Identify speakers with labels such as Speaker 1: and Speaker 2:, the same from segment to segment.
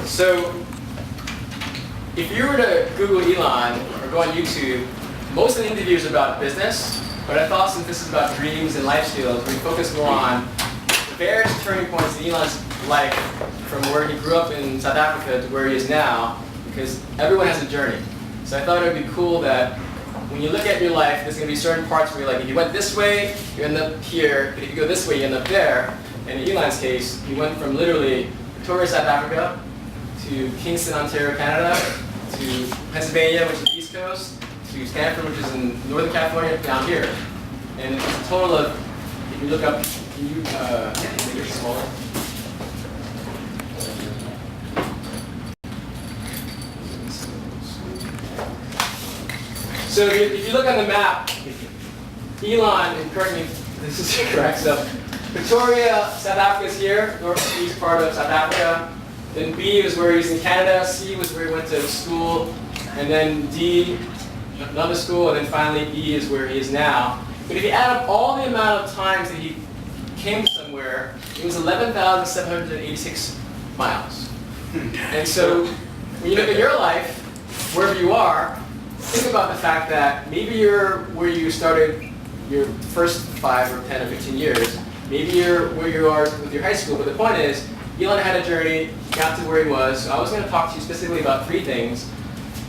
Speaker 1: So, if you were to Google Elon or go on YouTube, most of the interviews are about business, but I thought since this is about dreams and life skills, we focus more on the various turning points in Elon's life from where he grew up in South Africa to where he is now, because everyone has a journey. So I thought it would be cool that when you look at your life, there's going to be certain parts where you're like, if you went this way, you end up here, but if you go this way, you end up there. And in Elon's case, he went from literally Victoria, South Africa, to Kingston, Ontario, Canada, to Pennsylvania, which is the East Coast, to Stanford, which is in Northern California, down here. And it's a total of, if you look up, can you make it smaller? So if you look on the map, Elon, and correct me if this is correct, so Victoria, South Africa is here, northeast part of South Africa. Then B is where he's in Canada, C was where he went to school, and then D, another school, and then finally E is where he is now. But if you add up all the amount of times that he came somewhere, it was 11,786 miles. And so when you look at your life, wherever you are, think about the fact that maybe you're where you started your first 5 or 10 or 15 years. Maybe you're where you are with your high school, but the point is, Elon had a journey, got to where he was. So I was going to talk to you specifically about 3 things.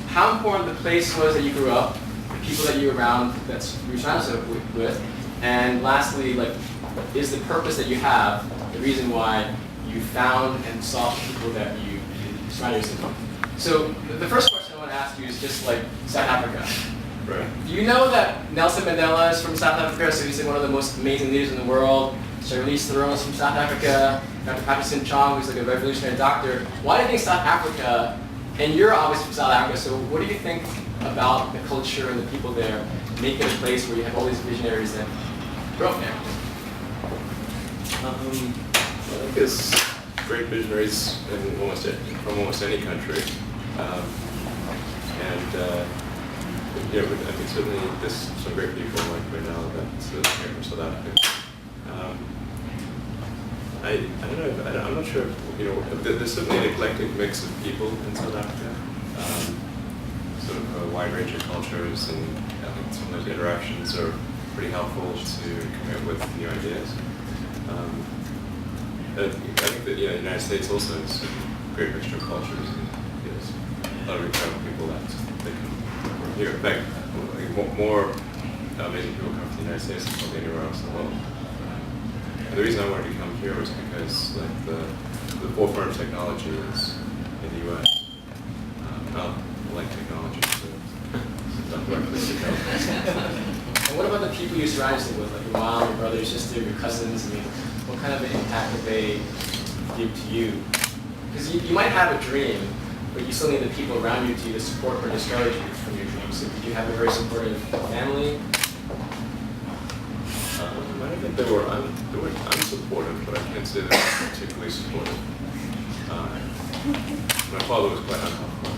Speaker 1: How important the place was that you grew up, the people that you were around, that you were surrounded with, and lastly, like, is the purpose that you have the reason why you found and saw people that you surrounded yourself with? So the first question I want to ask you is just like South Africa.
Speaker 2: Right.
Speaker 1: Do you know that Nelson Mandela is from South Africa? So he's like one of the most amazing leaders in the world. So Charlize Theron's from South Africa. Dr. Patterson Chong, who's like a revolutionary doctor. Why do you think South Africa, and you're obviously from South Africa, so what do you think about the culture and the people there make it a place where you have all these visionaries that grew up there?
Speaker 2: I think there's great visionaries in from almost any country. I think certainly there's some great people like right now that came from South Africa. I don't know. I'm not sure. There's certainly an eclectic mix of people in South Africa. Sort of a wide range of cultures, and I think some of those interactions are pretty helpful to come up with new ideas. I think that the United States also has a great mixture of cultures. And there's a lot of incredible people that come from here. In fact, more amazing people come from the United States than probably anywhere else in the world. And the reason I wanted to come here was because the forefront of technology is in the U.S. I like technology, so it's not the right place to go.
Speaker 1: And what about the people you surround yourself with, like your mom, your brother, your sister, your cousins? I mean, what kind of an impact did they give to you? Because you might have a dream, but you still need the people around you to support or discourage you from your dreams. So did you have a very supportive family?
Speaker 2: I think they were unsupportive, but I can't say they were particularly supportive. My father was quite uncomfortable.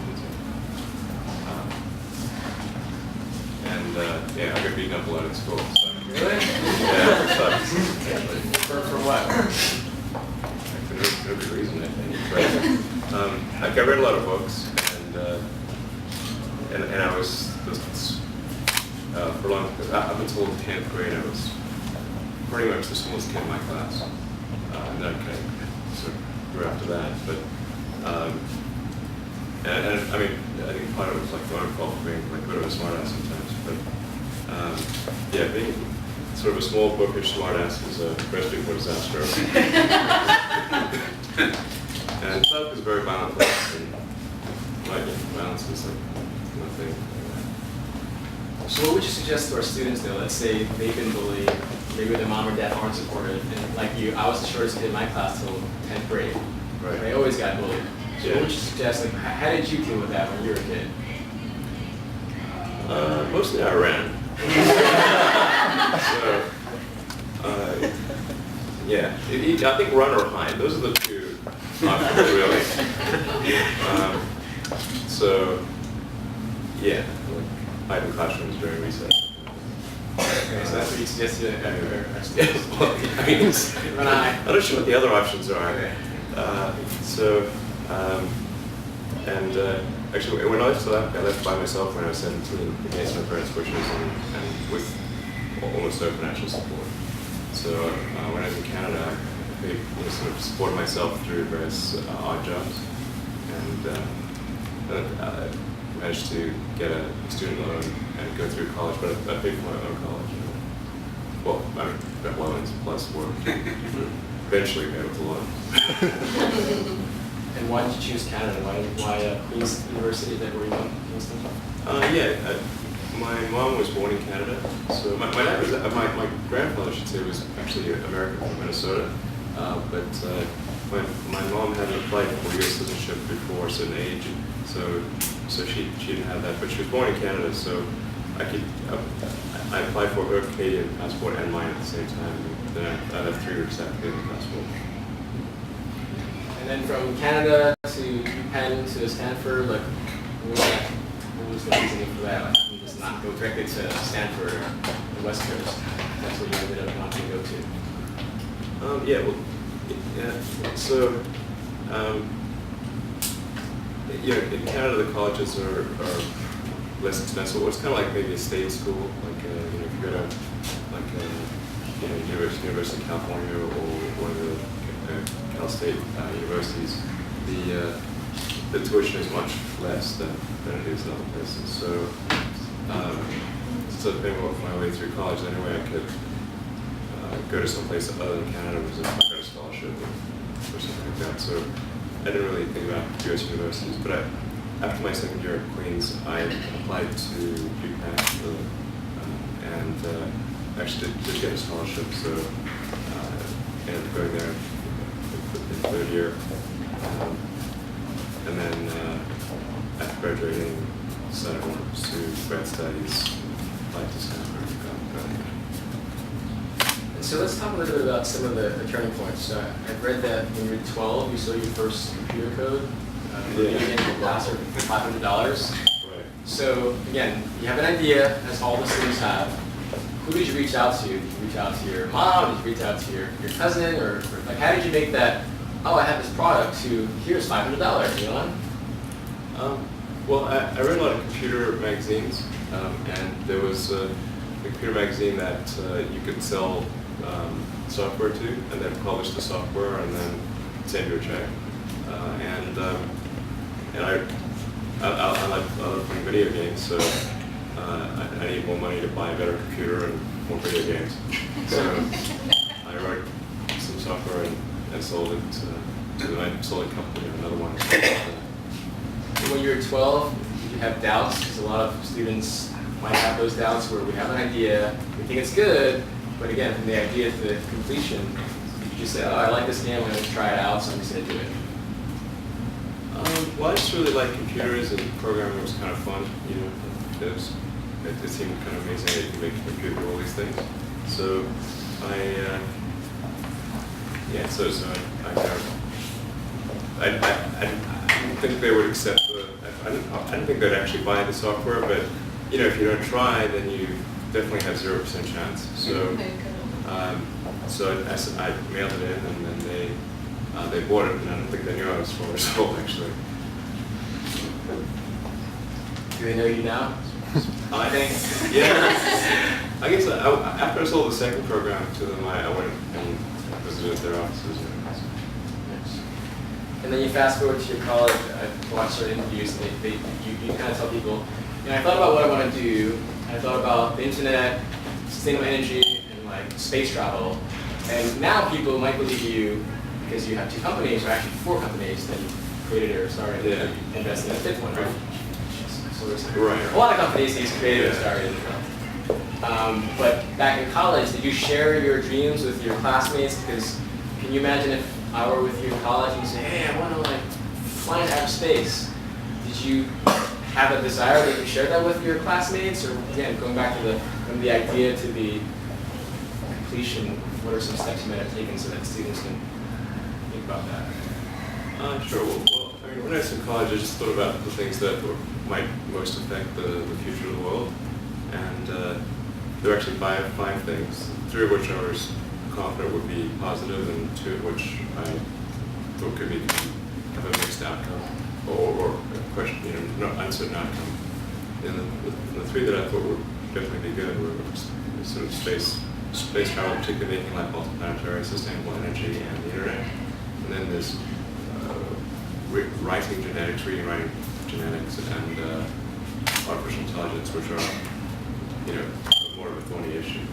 Speaker 2: I got beaten up a lot at school. So.
Speaker 1: Really?
Speaker 2: Yeah, it sucks.
Speaker 1: For what?
Speaker 2: For no good reason, I think. I read a lot of books, and I was for long, up until 10th grade, I was pretty much the smallest kid in my class. And then I kind of sort of grew after that. But I mean, I think part of it was like my own fault for being like a bit of a smartass sometimes. But being sort of a small, bookish smartass is a recipe for disaster. And South is a very violent place, and violence is like nothing.
Speaker 1: So what would you suggest to our students though? Let's say they've been bullied, maybe their mom or dad aren't supportive, and like you, I was the shortest kid in my class till 10th grade.
Speaker 2: Right.
Speaker 1: I always got bullied. So what would you suggest, like how did you deal with that when you were a kid?
Speaker 2: Mostly I ran. I think run or hide. Those are the 2 options, really. Hide in classrooms during recess.
Speaker 1: Okay, so that's what you suggest to our students.
Speaker 2: Run or hide. I'm not sure what the other options are.
Speaker 1: Okay.
Speaker 2: And actually, when I left South Africa, I left by myself when I was 17 against my parents' wishes and with almost no financial support. So when I was in Canada, I sort of supported myself through various odd jobs, and managed to get a student loan and go through college, but I paid for my own college. Well, I mean, got loans plus work. Eventually paid off the loans.
Speaker 1: And why did you choose Canada? Why Queen's University? That where you went, Kingston?
Speaker 2: My mom was born in Canada, so my dad was my grandfather, I should say, was actually American from Minnesota, but my mom hadn't applied for U.S. citizenship before a certain age, so she didn't have that, but she was born in Canada, so I applied for her Canadian passport and mine at the same time. And then I'd have 3 years after getting the passport.
Speaker 1: And then from Canada to UPenn to Stanford, like, what was the reasoning for that? Like, you just not go directly to Stanford or the West Coast. That's what you ended up wanting to go to.
Speaker 2: So, in Canada, the colleges are less expensive. It's kind of like maybe a state school, like if you go to University of California or one of the Cal State universities, the tuition is much less than it is in other places. So, instead of paying my way through college, anyway, I could go to some place other than Canada, was a scholarship or something like that. So, I didn't really think about U.S. universities, but after my second year at Queen's, I applied to UPenn and actually did get a scholarship, so I ended up going there in the 3rd year. And then after graduating, decided I wanted to pursue grad studies, applied to Stanford, got there.
Speaker 1: So let's talk a little bit about some of the turning points. I've read that when you were 12, you sold your first computer code. You get a class for $500.
Speaker 2: Right.
Speaker 1: So again, you have an idea, as all the students have. Who did you reach out to? Did you reach out to your mom? Did you reach out to your cousin? Or like, how did you make that, oh, I have this product, to here's $500, Elon?
Speaker 2: Well, I read a lot of computer magazines, and there was a computer magazine that you could sell software to, and then publish the software, and then send you a check. And I like playing video games, so I need more money to buy a better computer and more video games. So I wrote some software and sold it to the sold a company, another one.
Speaker 1: When you were 12, did you have doubts? Because a lot of students might have those doubts where we have an idea, we think it's good, but again, from the idea to the completion, you just say, oh, I like this game, I'm going to try it out, so I'm just going to do it.
Speaker 2: Well, I just really liked computers, and programming was kind of fun. It seemed kind of amazing that you could make a computer do all these things. So I didn't think they would accept I didn't think they'd actually buy the software, but if you don't try, then you definitely have 0% chance. So I mailed it in, and then they bought it, and I don't think they knew I was 4 years old, actually.
Speaker 1: Do they know you now?
Speaker 2: I think, yeah. I guess after I sold the second program to them, I went and visited their offices.
Speaker 1: And then you fast forward to your college. I've watched their interviews, and you kind of tell people, I thought about what I want to do. I thought about the internet, sustainable energy, and like space travel. And now people might believe you because you have 2 companies, or actually 4 companies that you created or started, and you invested in a 5th one, right?
Speaker 2: Right.
Speaker 1: A lot of companies he's created and started. But back in college, did you share your dreams with your classmates? Because can you imagine if I were with you in college and you say, hey, I want to fly into outer space. Did you have a desire that you share that with your classmates? Or again, going back to from the idea to the completion, what are some steps you might have taken so that students can think about that?
Speaker 2: Sure. Well, I mean, when I was in college, I just thought about the things that might most affect the future of the world. And there were actually 5 things, 3 of which I was confident would be positive, and 2 of which I thought could be have a mixed outcome or a question, no uncertain outcome. And the three that I thought would definitely be good were sort of space travel, particularly making life multiplanetary, sustainable energy, and the internet. And then there's writing genetics, reading, writing genetics, and artificial intelligence, which are more of a thorny issue.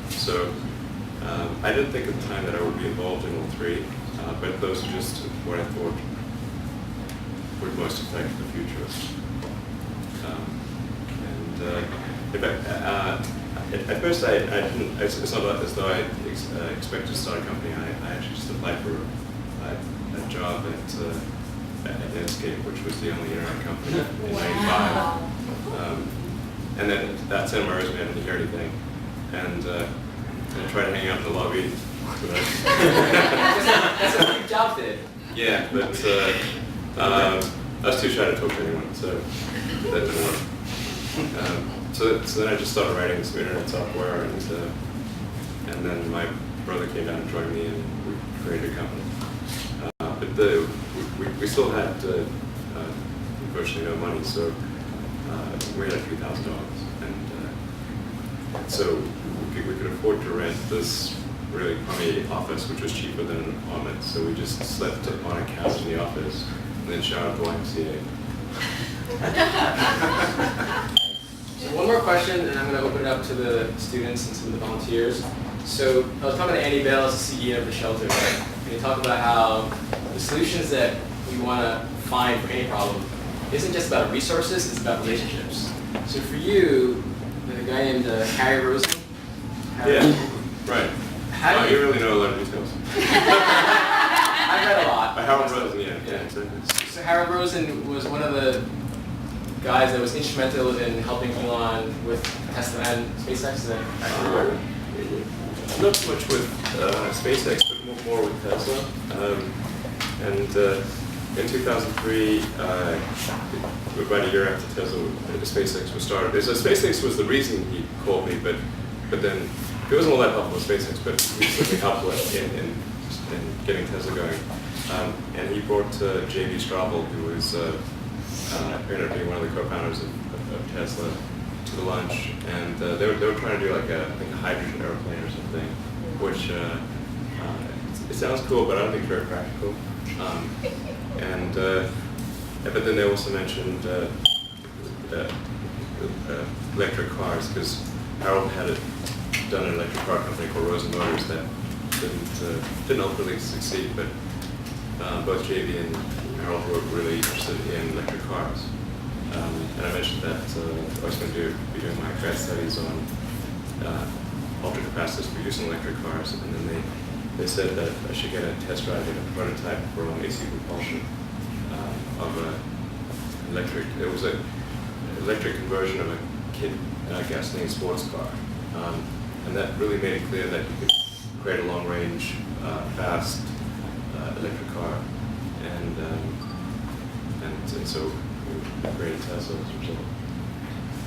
Speaker 2: So I didn't think at the time that I would be involved in all three, but those are just what I thought would most affect the future. At first I didn't, it's not as though I expected to start a company. I actually just applied for a job at Netscape, which was the only internet company in '95. And then that sent my resume, I didn't hear anything. And I tried to hang out in the lobby.
Speaker 1: That's what your job did.
Speaker 2: Yeah, but I was too shy to talk to anyone, so that didn't work. So then I just started writing some internet software, and then my brother came down and joined me, and we created a company. But we still had virtually no money, so we had $3,000, and so we could afford to rent this really crummy office, which was cheaper than an apartment. So we just slept on a couch in the office, and then showered at the YMCA.
Speaker 1: So one more question, and I'm going to open it up to the students and some of the volunteers. So I was talking to Andy Bell, as the CEO of the shelter, right? And he talked about how the solutions that we want to find for any problem isn't just about resources, it's about relationships. So for you, the guy named Harry Rosen.
Speaker 2: Yeah, right.
Speaker 1: How do
Speaker 2: you really know a lot of details.
Speaker 1: I've read a lot.
Speaker 2: By Harold Rosen, yeah.
Speaker 1: So Harold Rosen was one of the guys that was instrumental in helping Elon with Tesla and SpaceX. Is that accurate?
Speaker 2: Not so much with SpaceX, but more with Tesla. In 2003, about a year after Tesla, SpaceX was started. So SpaceX was the reason he called me, but then he wasn't all that helpful with SpaceX, but he certainly helped in getting Tesla going. And he brought J.B. Straubel, who was ended up being one of the co-founders of Tesla, to the lunch, and they were trying to do like I think a hydrogen airplane or something, which it sounds cool, but I don't think it's very practical. But then they also mentioned electric cars, because Harold had done an electric car company called Rosen Motors that didn't ultimately succeed, but both JB and Harold were really interested in electric cars. And I mentioned that I was going to be doing my grad studies on ultracapacitors for use in electric cars, and then they said that I should get a test drive in a prototype for AC propulsion of an electric. It was an electric conversion of a kit gasoline sports car, and that really made it clear that you could create a long-range, fast electric car, and so we created Tesla as a result.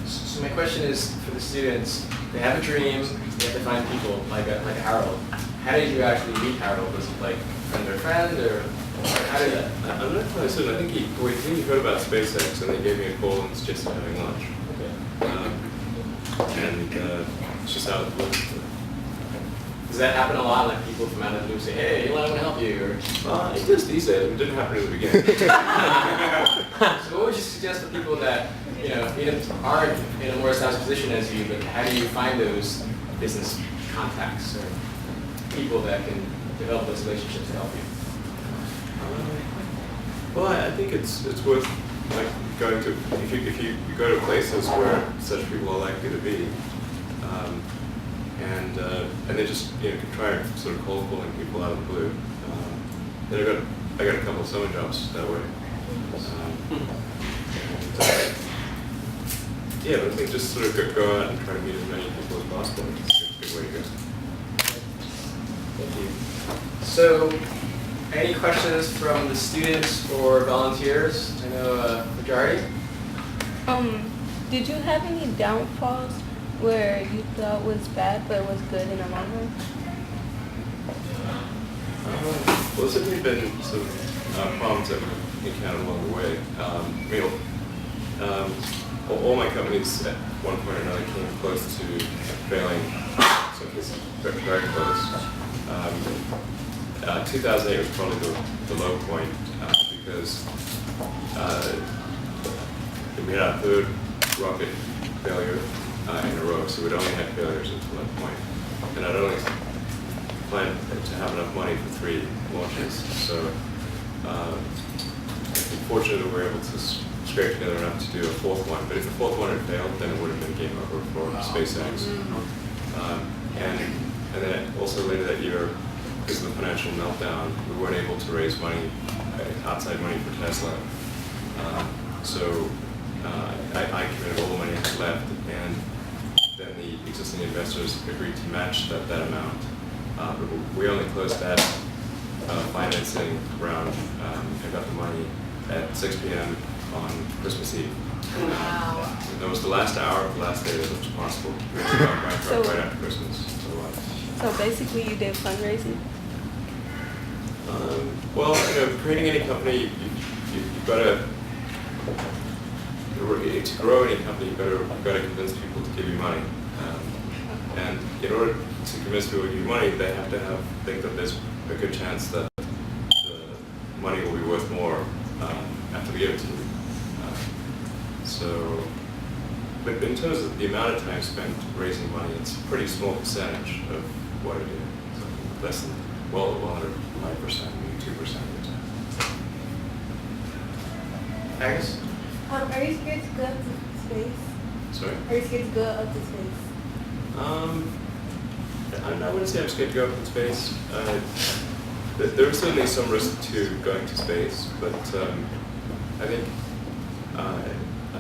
Speaker 1: So my question is for the students: they have a dream, they have to find people like a Harold. How did you actually meet Harold? Was it like friend or friend, or how did that?
Speaker 2: I'm not quite certain. I think he heard about SpaceX, and they gave me a call and suggested having lunch.
Speaker 1: Okay.
Speaker 2: It's just out of the blue.
Speaker 1: Does that happen a lot? Like people from out of the blue say, "Hey, Elon, I want to help you," or?
Speaker 2: It does these days. It didn't happen in the beginning.
Speaker 1: So what would you suggest for people that aren't in a more established position as you, but how do you find those business contacts or people that can develop those relationships to help you?
Speaker 2: Well, I think it's worth like going to if you go to places where such people are likely to be, and they just can try sort of cold calling people out of the blue. Then I got a couple of summer jobs that way. Yeah, but I think just sort of go out and try to meet as many people as possible. It's a good way to go.
Speaker 1: Thank you. So, any questions from the students or volunteers? I know majority.
Speaker 3: Did you have any downfalls where you thought was bad but was good in the long run?
Speaker 2: Well, it's certainly been sort of problems that we encountered along the way. All my companies at one point or another came close to failing, so it's very, very close. 2008 was probably the low point because we had our third rocket failure in a row, so we'd only had failures until that point. And I'd only planned to have enough money for 3 launches, so unfortunately we were able to scrape together enough to do a 4th one. But if the 4th one had failed, then it would have been game over for SpaceX. And then also later that year, because of the financial meltdown, we weren't able to raise money, outside money for Tesla. So I committed all the money I had left, and then the existing investors agreed to match that amount. But we only closed that financing round and got the money at 6 p.m. on Christmas Eve.
Speaker 3: Wow.
Speaker 2: That was the last hour of the last day that it was possible. We were right after Christmas.
Speaker 3: So basically you did fundraising?
Speaker 2: Well, creating any company, you've got to grow any company, you've got to convince people to give you money. And in order to convince people to give you money, they have to think that there's a good chance that the money will be worth more after they give it to you. But in terms of the amount of time spent raising money, it's a pretty small percentage of what I do. So less than, well under 5%, maybe 2% of the time.
Speaker 1: Agnes?
Speaker 4: Are you scared to go up to space?
Speaker 2: Sorry?
Speaker 4: Are you scared to go up to space?
Speaker 2: I wouldn't say I'm scared to go up in space. There is certainly some risk to going to space, but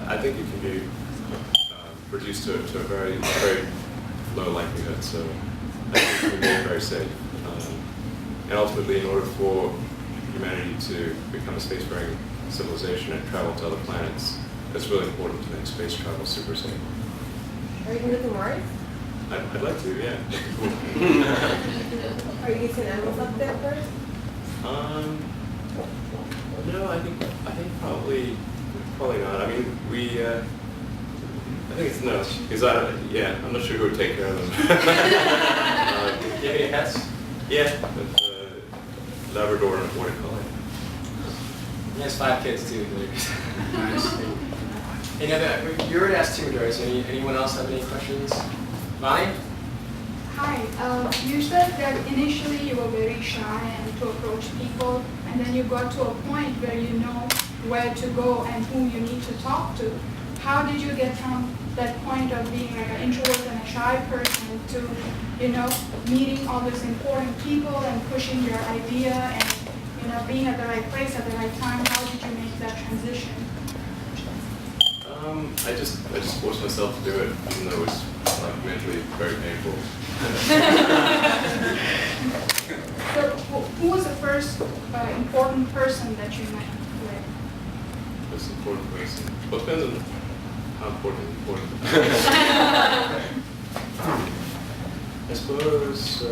Speaker 2: I think it can be reduced to a very, very low likelihood. So I think it can be very safe. And ultimately, in order for humanity to become a spacefaring civilization and travel to other planets, it's really important to make space travel super safe.
Speaker 4: Are you going to go to Mars?
Speaker 2: I'd like to, yeah.
Speaker 4: Are you going to send animals up there first?
Speaker 2: No, I think probably not. I mean, I think it's no, because I'm not sure who would take care of them.
Speaker 1: Do you have any pets?
Speaker 2: Yeah, Labrador and a border collie.
Speaker 1: He has 5 kids too. Nice. Any other? You already asked 2 majorities. Anyone else have any questions? Bonnie?
Speaker 5: Hi. You said that initially you were very shy and to approach people, and then you got to a point where you know where to go and who you need to talk to. How did you get from that point of being like an introvert and a shy person to, meeting all these important people and pushing your idea and, being at the right place at the right time? How did you make that transition?
Speaker 2: I just forced myself to do it, even though it was mentally very painful.
Speaker 5: So, who was the first important person that you met with?
Speaker 2: Most important person. Well, it depends on how important. I suppose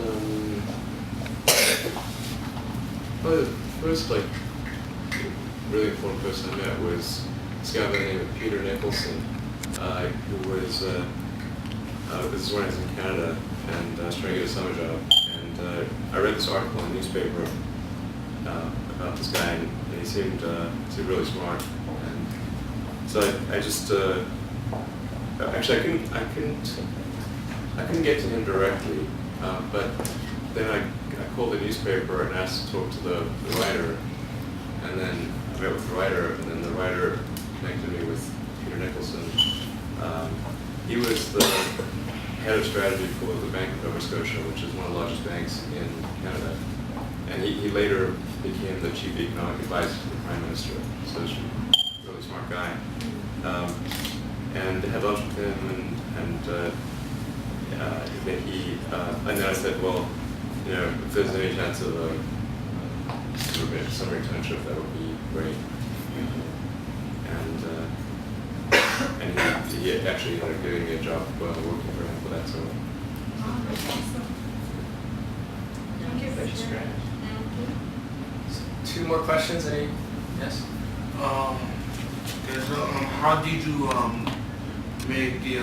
Speaker 2: well, the first really important person I met was this guy by the name of Peter Nicholson, who was this is when I was in Canada and I was trying to get a summer job, and I read this article in the newspaper about this guy, and he seemed really smart, and so I just actually I couldn't get to him directly, but then I called the newspaper and asked to talk to the writer, and then I met with the writer, and then the writer connected me with Peter Nicholson. He was the head of strategy for the Bank of Nova Scotia, which is one of the largest banks in Canada. And he later became the chief economic advisor to the Prime Minister. So he's a really smart guy. And I had lunch with him, and then I said, well, if there's any chance of a summer internship, that would be great. And he actually ended up giving me a job working for him for that summer.
Speaker 5: Oh, that's awesome. Thank you for sharing.
Speaker 1: 2 more questions. Any? Yes.
Speaker 6: How did you make the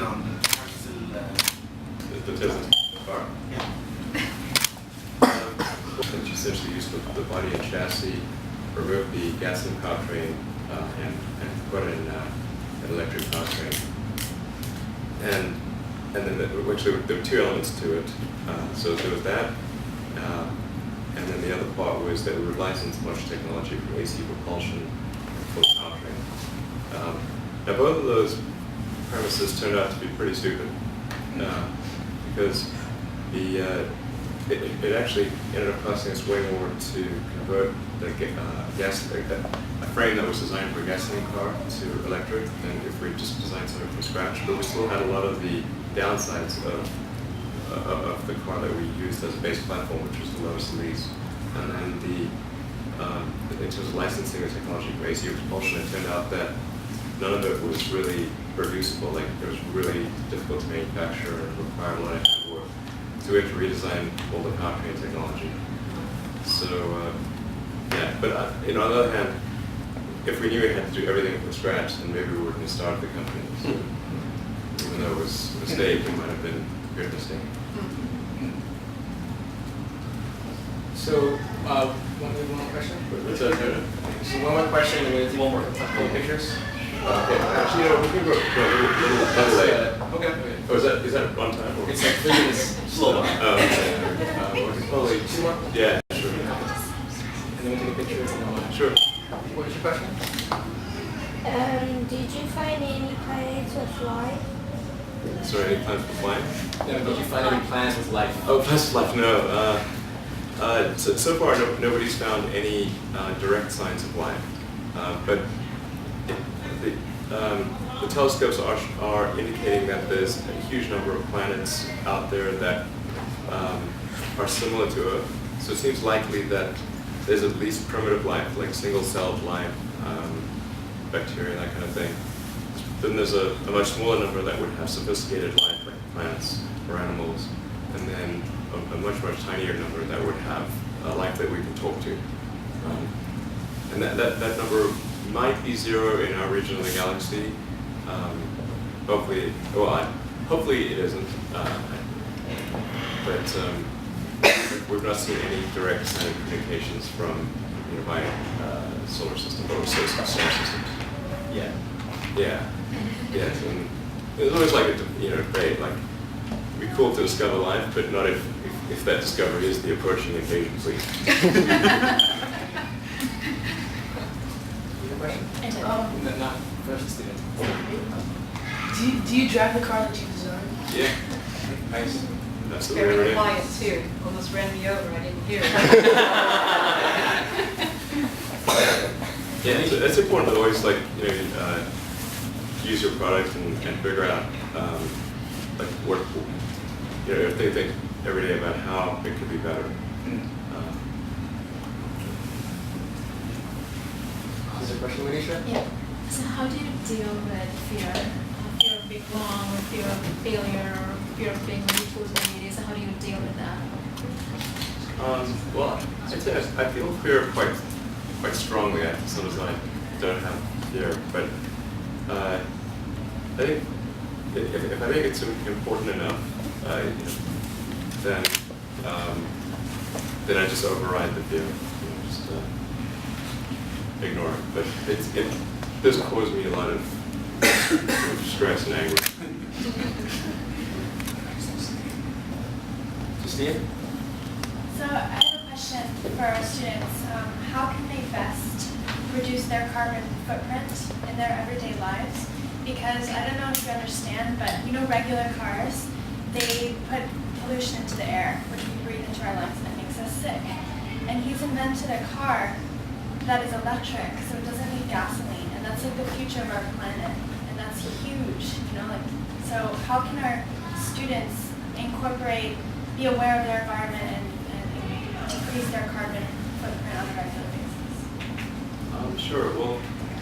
Speaker 2: Tesla car?
Speaker 6: Yeah.
Speaker 2: Which essentially used the body and chassis, remove the gasoline powertrain, and put in an electric powertrain. And then there were 2 elements to it. So there was that, and then the other part was that we would license a bunch of technology from AC propulsion for the powertrain. Now both of those premises turned out to be pretty stupid, because it actually ended up costing us way more to convert the a frame that was designed for a gasoline car to electric than if we just designed something from scratch. But we still had a lot of the downsides of the car that we used as a base platform, which was the lowest lease. And then in terms of licensing the technology for AC propulsion, it turned out that none of it was really producible. Like, it was really difficult to manufacture and required a lot of hard work. So we had to redesign all the powertrain technology. So, yeah, but on the other hand, if we knew we had to do everything from scratch, then maybe we wouldn't have started the company. So, even though it was a mistake, it might have been a good mistake.
Speaker 1: So, one more question?
Speaker 2: What's that, Jonah?
Speaker 1: So one more question, and then one more couple of pictures.
Speaker 2: Actually, no, we can go a little late.
Speaker 1: Okay.
Speaker 2: Oh, is that on time? Or?
Speaker 1: It's like 3 minutes slow.
Speaker 2: Oh, okay.
Speaker 1: Probably 2 more?
Speaker 2: Yeah, sure.
Speaker 1: And then we take a picture.
Speaker 2: Sure.
Speaker 1: What was your question?
Speaker 3: Did you find any planets with life?
Speaker 2: Sorry, any plans for flying?
Speaker 1: No, did you find any plans with life?
Speaker 2: Oh, plans for life? No. So far, nobody's found any direct signs of life. But the telescopes are indicating that there's a huge number of planets out there that are similar to Earth. So it seems likely that there's at least primitive life, like single-celled life, bacteria, that kind of thing. Then there's a much smaller number that would have sophisticated life, like plants or animals, and then a much tinier number that would have life that we can talk to. And that number might be 0 in our region of the galaxy. Hopefully it isn't. But we've not seen any direct sign of communications from nearby solar systems or solar systems.
Speaker 1: Yeah.
Speaker 2: Yeah. Yes, and it's always like a debate. Like, it'd be cool to discover life, but not if that discovery is the approaching invasion fleet.
Speaker 1: Not first student.
Speaker 7: Do you drive the car that you designed?
Speaker 2: Yeah. Nice. That's the
Speaker 8: Very
Speaker 2: way
Speaker 8: quiet too. Almost ran me over. I didn't hear it.
Speaker 2: Yeah, it's important to always use your product and figure out what if they think every day about how it could be better.
Speaker 1: Is there a question, Manisha?
Speaker 9: Yeah. So how do you deal with fear? Fear of being wrong, or fear of failure, or fear of being ridiculed by media? So how do you deal with that?
Speaker 2: Well, I'd say I feel fear quite strongly. Sometimes I don't have fear, but I think if I think it's important enough, then I just override the fear. Just ignore it. But it does cause me a lot of stress and anguish.
Speaker 1: Justine?
Speaker 10: So I have a question for our students. How can they best reduce their carbon footprint in their everyday lives? Because I don't know if you understand, but regular cars, they put pollution into the air, which we breathe into our lungs, and it makes us sick. And he's invented a car that is electric, so it doesn't need gasoline, and that's like the future of our planet, and that's huge. So how can our students be aware of their environment and decrease their carbon footprint on a regular basis?
Speaker 2: Sure. Well,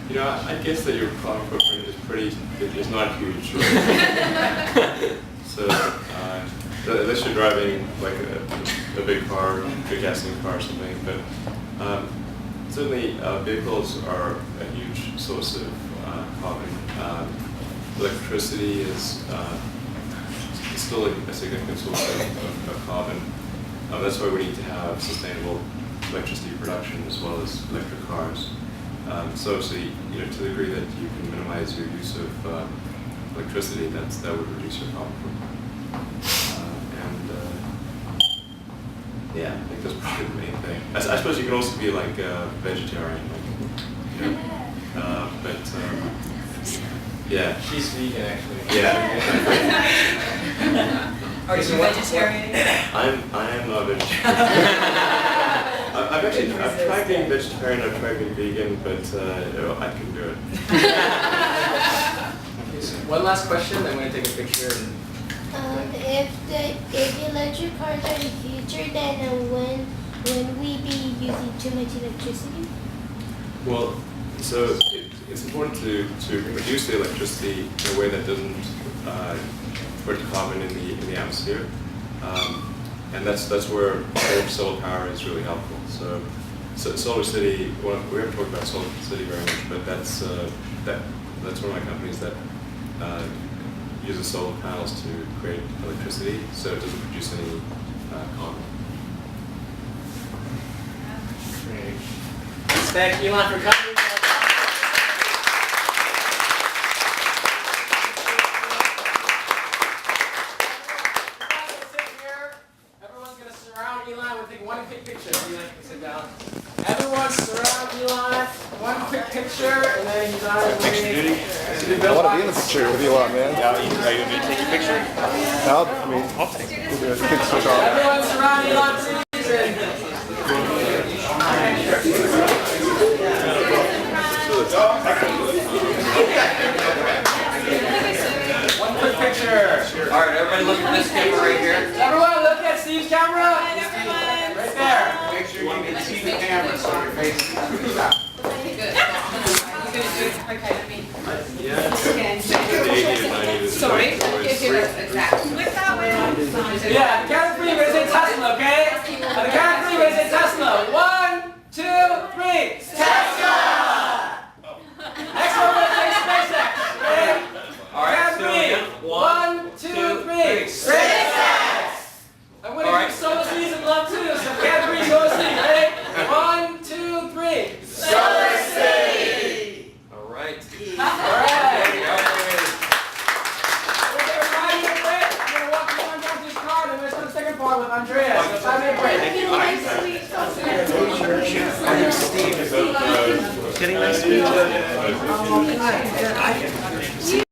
Speaker 2: I guess that your carbon footprint is not huge. Right? So unless you're driving like a big car, a big gasoline car or something, but certainly vehicles are a huge source of carbon. Electricity is still a significant source of carbon. That's why we need to have sustainable electricity production as well as electric cars. So obviously, to the degree that you can minimize your use of electricity, that would reduce your carbon footprint. Yeah, I think that's probably the main thing. I suppose you can also be like a vegetarian, yeah.
Speaker 1: She's vegan, actually.
Speaker 2: Yeah.
Speaker 8: Are you vegetarian?
Speaker 2: I am not vegetarian. I've tried being vegetarian, I've tried being vegan, but I can do it.
Speaker 1: Okay, so one last question, I'm going to take a picture.
Speaker 11: If electric cars are the future, then when we be using too much electricity?
Speaker 2: Well, so it's important to reduce the electricity in a way that doesn't put carbon in the atmosphere, and that's where solar power is really helpful. So Solar City, we haven't talked about Solar City very much, but that's one of my companies that uses solar panels to create electricity, so it doesn't produce any carbon.
Speaker 1: Great. Thank you, Elon, for coming. Everyone's going to surround Elon. We'll take one quick picture. Elon can sit down. Everyone surround Elon. One quick picture, and then he's on his way.
Speaker 12: I want to be in the picture with you a lot, man.
Speaker 13: Are you going to take a picture?
Speaker 12: No, I'll take it.
Speaker 1: Everyone surround Elon, please. One quick picture.
Speaker 8: All right, everybody look at this camera right here.
Speaker 1: Everyone look at Steve's camera. Right there.
Speaker 6: Make sure you can see the camera so your face is
Speaker 8: Good. Okay,
Speaker 2: Yeah. The 80 and 90 is
Speaker 8: sorry.
Speaker 2: exactly.
Speaker 8: Look that way.
Speaker 1: Yeah, the count of three, we're going to say Tesla, okay? On the count of three, we're going to say Tesla. 1, 2, 3. Tesla! Next one, we're going to say SpaceX, okay?
Speaker 8: All right,
Speaker 1: Count of three. 1, 2, 3. SpaceX! I'm going to give Solar Cities some love too, so count of three, Solar City, ready? 1, 2, 3. Solar City!
Speaker 8: All right.
Speaker 1: All right. Okay, 5-minute break. I'm going to walk you down to his car, and then we're going to start the second part with Andreas. So 5-minute break.
Speaker 13: Getting nice to meet you.